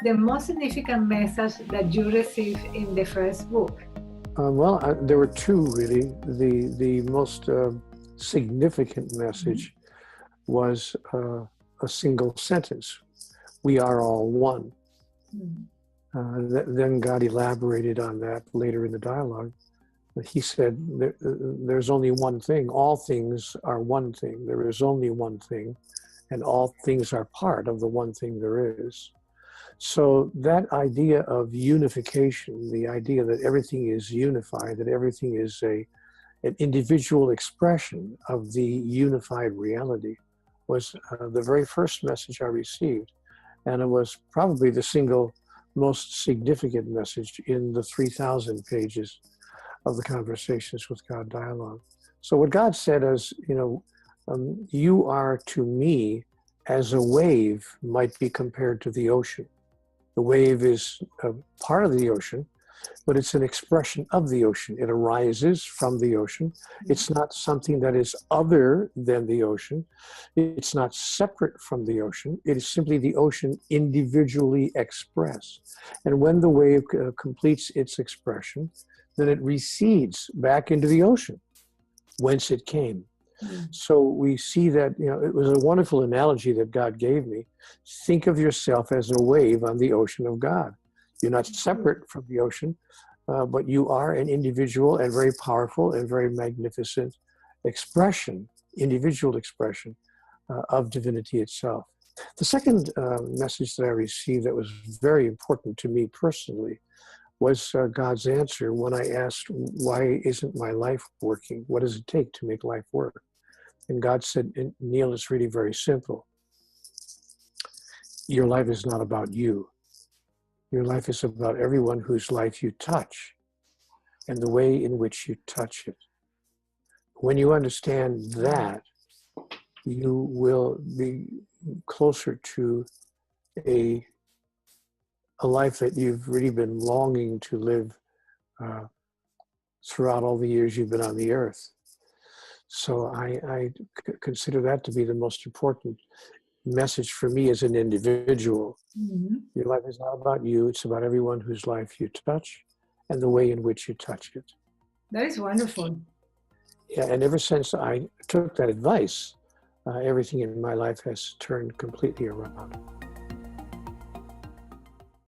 the most significant message that you received in the first book? There were two really. The most significant message was a single sentence: "We are all one." Then God elaborated on that later in the dialogue. He said, "There's only one thing. All things are one thing. There is only one thing, and all things are part of the one thing there is." So that idea of unification, the idea that everything is unified, that everything is an individual expression of the unified reality, was the very first message I received. And it was probably the single most significant message in the 3,000 pages of the Conversations with God dialogue. So what God said is, you are to me as a wave might be compared to the ocean. The wave is a part of the ocean, but it's an expression of the ocean. It arises from the ocean. It's not something that is other than the ocean. It's not separate from the ocean. It is simply the ocean individually expressed. And when the wave completes its expression, then it recedes back into the ocean, whence it came. So we see that, it was a wonderful analogy that God gave me. Think of yourself as a wave on the ocean of God. You're not separate from the ocean, but you are an individual and very powerful and very magnificent expression, individual expression of divinity itself. The second message that I received that was very important to me personally was God's answer when I asked, why isn't my life working? What does it take to make life work? And God said, Neale, it's really very simple. Your life is not about you. Your life is about everyone whose life you touch and the way in which you touch it. When you understand that, you will be closer to a life that you've really been longing to live throughout all the years you've been on the earth. So I consider that to be the most important message for me as an individual. Your life is not about you, it's about everyone whose life you touch and the way in which you touch it. That is wonderful. Yeah, and ever since I took that advice, everything in my life has turned completely around.